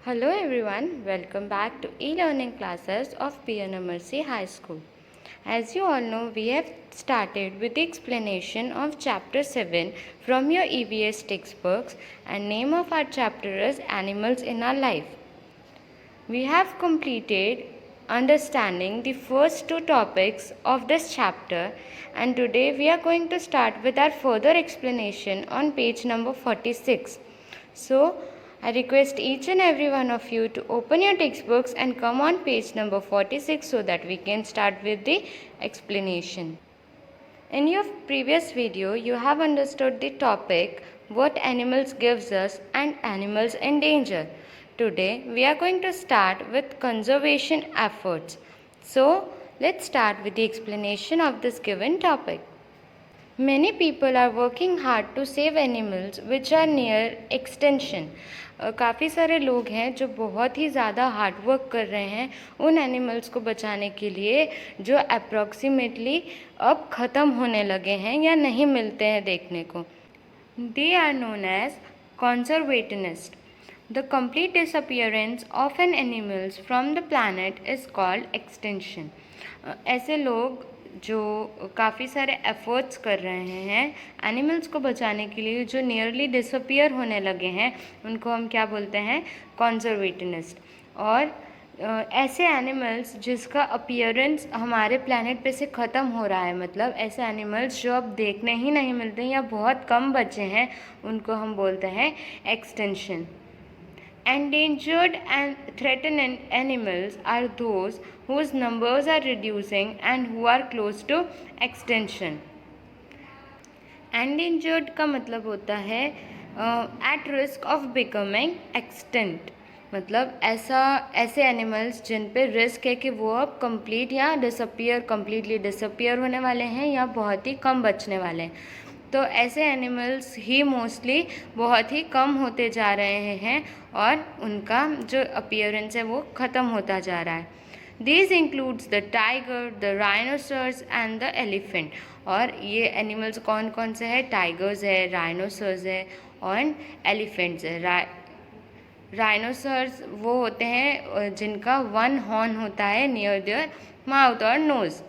Hello everyone, welcome back to e-learning classes of P.N. Mercy High School. As you all know, we have started with the explanation of chapter 7 from your EVS textbooks, and name of our chapter is Animals in Our Life. We have completed understanding the first two topics of this chapter, and today we are going to start with our further explanation on page number 46. So, I request each and every one of you to open your textbooks and come on page number 46 so that we can start with the explanation. In your previous video, you have understood the topic what animals gives us and animals in danger. Today, we are going to start with conservation efforts. So, let's start with the explanation of this given topic. Many people are working hard to save animals which are near extinction. काफ़ी सारे लोग हैं जो बहुत ही ज़्यादा hard work कर रहे हैं उन एनिमल्स को बचाने के लिए जो अप्रॉक्सीमेटली अब ख़त्म होने लगे हैं या नहीं मिलते हैं देखने को. They are known as conservationists. The complete disappearance of an animals from the planet is called extinction. ऐसे लोग जो काफ़ी सारे एफ़र्ट्स कर रहे हैं एनिमल्स को बचाने के लिए जो नियरली डिसअपियर होने लगे हैं उनको हम क्या बोलते हैं कॉन्जर्वेटिनिस्ट. और ऐसे एनिमल्स जिसका अपीयरेंस हमारे प्लैनेट पे से ख़त्म हो रहा है, मतलब ऐसे एनिमल्स जो अब देखने ही नहीं मिलते या बहुत कम बचे हैं उनको हम बोलते हैं extension. Endangered and threatened animals are those whose numbers are reducing and who are close to extinction. Endangered का मतलब होता है at risk of becoming extinct. मतलब ऐसे एनिमल्स जिन पे रिस्क है कि वो अब कंप्लीटली डिसअपियर होने वाले हैं या बहुत ही कम बचने वाले हैं. तो ऐसे एनिमल्स ही मोस्टली बहुत ही कम होते जा रहे हैं और उनका जो अपीयरेंस है वो ख़त्म होता जा रहा है. These includes the tiger, the rhinoceros and the elephant. और ये एनिमल्स कौन कौन से हैं? टाइगर्स है, राइनोसर्स है और एलिफेंट्स है. राइनोसर्स वो होते हैं जिनका वन हॉर्न होता है नियर देयर माउथ और nose.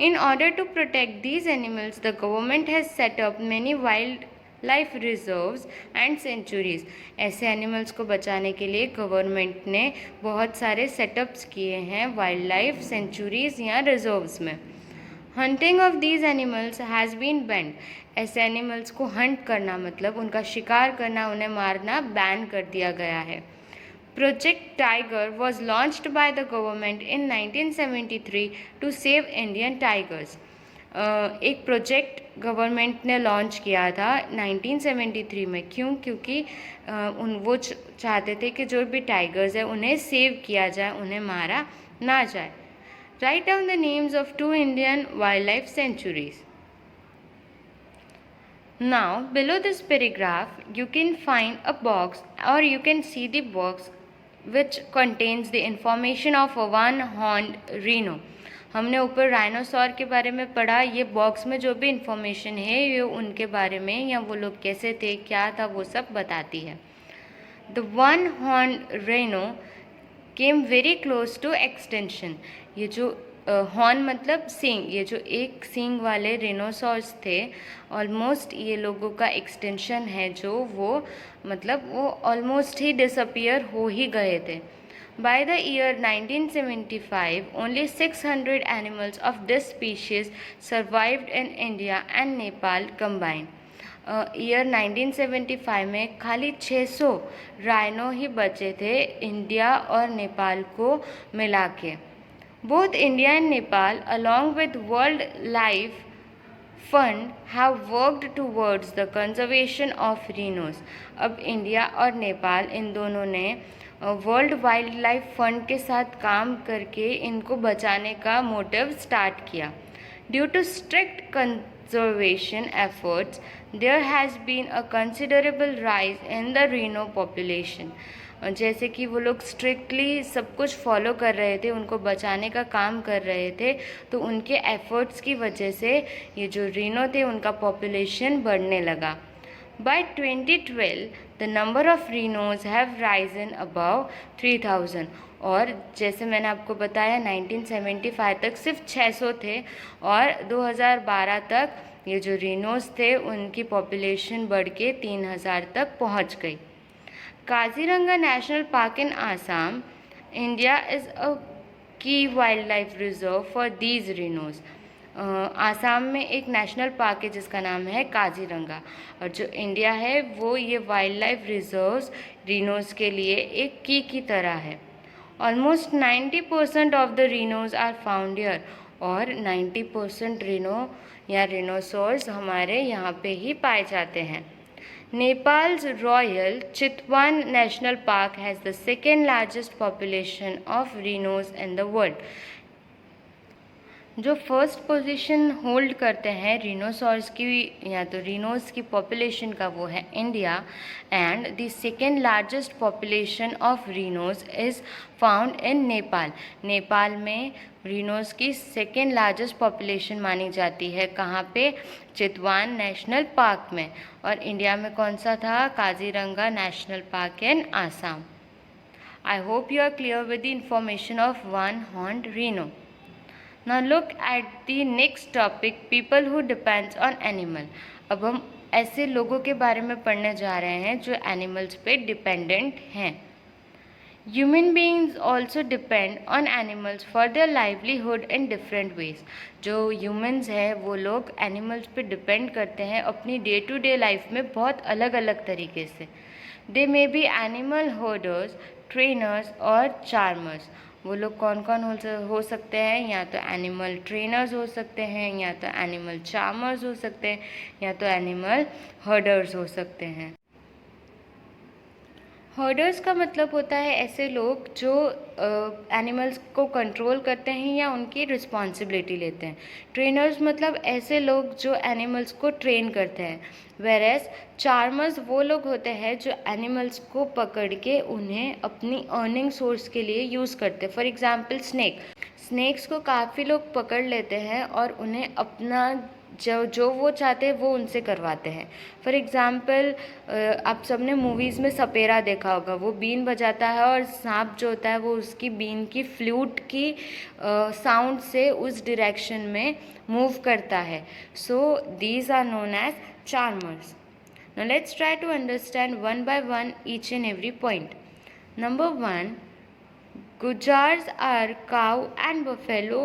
In order to protect these animals, the government has set up many wildlife reserves and sanctuaries. ऐसे एनिमल्स को बचाने के लिए गवर्नमेंट ने बहुत सारे सेटअप्स किए हैं वाइल्ड लाइफ सेंचुरीज या रिजर्व्स में. Hunting of these animals has been banned. ऐसे एनिमल्स को हंट करना मतलब उनका शिकार करना, उन्हें मारना बैन कर दिया गया है. Project Tiger was launched by the government in 1973 to save Indian tigers. एक प्रोजेक्ट गवर्नमेंट ने लॉन्च किया था 1973 में. क्यों? क्योंकि वो चाहते थे कि जो भी टाइगर्स है उन्हें सेव किया जाए, उन्हें मारा ना जाए. Write down the names of 2 Indian wildlife sanctuaries. Now, below this paragraph, you can find a box or you can see the box which contains the information of a one-horned rhino. हमने ऊपर राइनोसॉर के बारे में पढ़ा. ये box में जो भी इंफॉर्मेशन है ये उनके बारे में या वो लोग कैसे थे, क्या था, वो सब बताती है. The one-horned rhino came very close to extinction. ये जो हॉर्न मतलब सींग, ये जो एक सींग वाले रिनोसॉर्स थे ऑलमोस्ट ये लोगों का एक्सटेंशन है जो वो मतलब वो ऑलमोस्ट ही डिसअपियर हो ही गए थे. By the year 1975, only 600 animals of this species survived in India and Nepal combined. Year 1975 में खाली 600 राइनो ही बचे थे इंडिया और नेपाल को मिला के. Both India and Nepal, along with World Life Fund, have worked towards the conservation of rhinos. अब India और नेपाल इन दोनों ने वर्ल्ड वाइल्ड लाइफ फंड के साथ काम करके इनको बचाने का मोटिव स्टार्ट किया. Due to strict conservation efforts, there has been a considerable rise in the rhino population. जैसे कि वो लोग स्ट्रिक्टली सब कुछ फॉलो कर रहे थे, उनको बचाने का काम कर रहे थे, तो उनके एफर्ट्स की वजह से ये जो रीनो थे उनका पॉपुलेशन बढ़ने लगा. By 2012, the number of rhinos have risen above 3000 और जैसे मैंने आपको बताया 1975 तक सिर्फ 600 थे और 2012 तक ये जो rhinos थे उनकी पॉपुलेशन बढ़ के 3000 तक पहुंच गई। Kaziranga national park in Assam, India is a key wildlife reserve for these rhinos। Assam में एक नेशनल पार्क है जिसका नाम है काजीरंगा और जो इंडिया है वो ये वाइल्ड लाइफ रिजर्व्स rhinos के लिए एक की तरह है। Almost 90% of the rhinos are found here और 90% rhino या rhinosaurs हमारे यहाँ पे ही पाए जाते हैं। Nepal's Royal Chitwan National Park has the second largest population of rhinos in the world। जो फर्स्ट पोजीशन होल्ड करते हैं rhinosaurs की या तो rhinos की पॉपुलेशन का वो है India and the second largest population of rhinos is found in Nepal. Nepal में rhinos की सेकेंड लार्जेस्ट पॉपुलेशन मानी जाती है। कहाँ पे? चितवान नेशनल पार्क में। और इंडिया में कौन सा था? Kaziranga national park in Assam. I hope you are clear with the information of one horned rhino। Now look at the next topic, people who depends on animal। अब हम ऐसे लोगों के बारे में पढ़ने जा रहे हैं जो एनिमल्स पे डिपेंडेंट हैं। Human beings also depend on animals for their livelihood in different ways। जो humans हैं वो लोग एनिमल्स पे डिपेंड करते हैं अपनी डे टू डे लाइफ में बहुत अलग अलग तरीके से। They may be animal herders, trainers और charmers। वो लोग कौन कौन हो सकते हैं? या तो एनिमल ट्रेनर्स हो सकते हैं, या तो एनिमल चार्मर्स हो सकते हैं, या तो एनिमल हर्डर्स हो सकते हैं। हर्डर्स का मतलब होता है ऐसे लोग जो एनिमल्स को कंट्रोल करते हैं या उनकी रिस्पॉन्सिबिलिटी लेते हैं। ट्रेनर्स मतलब ऐसे लोग जो एनिमल्स को ट्रेन करते हैं। वेरेस चार्मर्स वो लोग होते हैं जो एनिमल्स को पकड़ के उन्हें अपनी अर्निंग सोर्स के लिए यूज़ करते हैं। फॉर एग्जांपल स्नेक्स को काफ़ी लोग पकड़ लेते हैं और उन्हें अपना जो वो चाहते हैं वो उनसे करवाते हैं। फॉर एग्ज़ाम्पल आप सबने मूवीज़ में सपेरा देखा होगा, वो बीन बजाता है और सांप जो होता है वो उसकी बीन की फ्लूट की साउंड से उस डायरेक्शन में मूव करता है। So these are known as charmers. Now let's try to understand one by one each and every point. Number 1, Gujars are cow and buffalo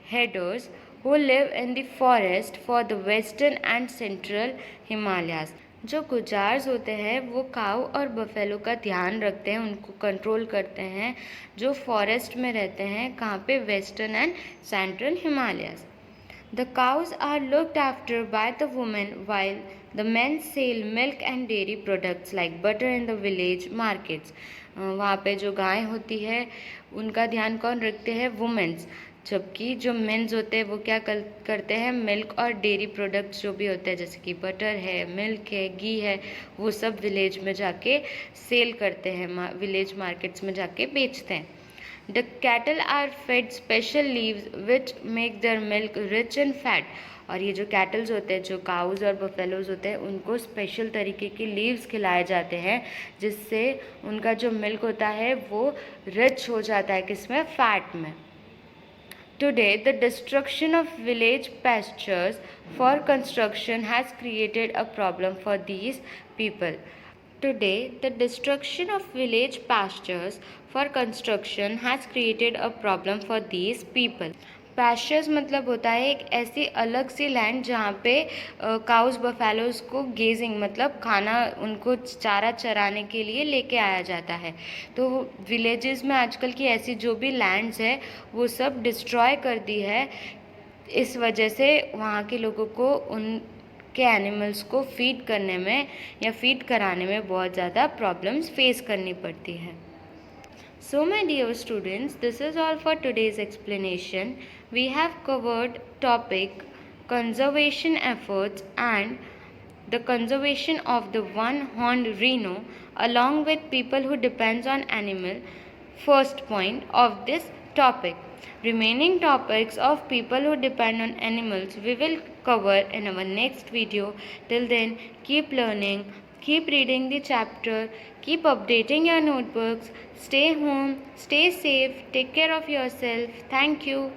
herders who live in the forest for the western and central Himalayas। जो गुजार्स होते हैं वो काऊ और buffalo का ध्यान रखते हैं, उनको कंट्रोल करते हैं, जो फॉरेस्ट में रहते हैं। कहाँ पे? Western and central Himalayas. The cows are looked after by the women while the men sell milk and dairy products like butter in the village markets। वहाँ पे जो गाय होती है उनका ध्यान कौन रखते हैं? वुमेन्स। जबकि जो मेंस होते हैं वो क्या करते हैं? मिल्क और डेयरी प्रोडक्ट्स जो भी होते हैं जैसे कि बटर है, मिल्क है, घी है, वो सब विलेज में जाके सेल करते हैं, विलेज मार्केट्स में जाके बेचते हैं। The cattle are fed special leaves which make their milk rich in fat। और ये जो कैटल्स होते हैं, जो काउज और बफेलोज होते हैं, उनको स्पेशल तरीके की लीव्स खिलाए जाते हैं जिससे उनका जो मिल्क होता है वो रिच हो जाता है। किसमें? फैट में। Today, the destruction of village pastures for construction has created a problem for these people। Today, the destruction of village pastures for construction has created a problem for these people। Pastures मतलब होता है एक ऐसी अलग सी land जहाँ पे cows buffaloes को gazing मतलब खाना, उनको चारा चराने के लिए लेके आया जाता है। तो विलेजेस में आजकल की ऐसी जो भी लैंड्स है वो सब डिस्ट्रॉय कर दी है। इस वजह से वहाँ के लोगों को उनके एनिमल्स को फीड करने में या फीड कराने में बहुत ज़्यादा प्रॉब्लम्स फेस करनी पड़ती है। So my dear students, this is all for today's explanation। We have covered topic conservation efforts and the conservation of the one-horned rhino along with people who depends on animal, first point of this topic। Remaining topics of people who depend on animals we will cover in our next video. Till then, keep learning, keep reading the chapter, keep updating your notebooks, stay home, stay safe, take care of yourself. Thank you.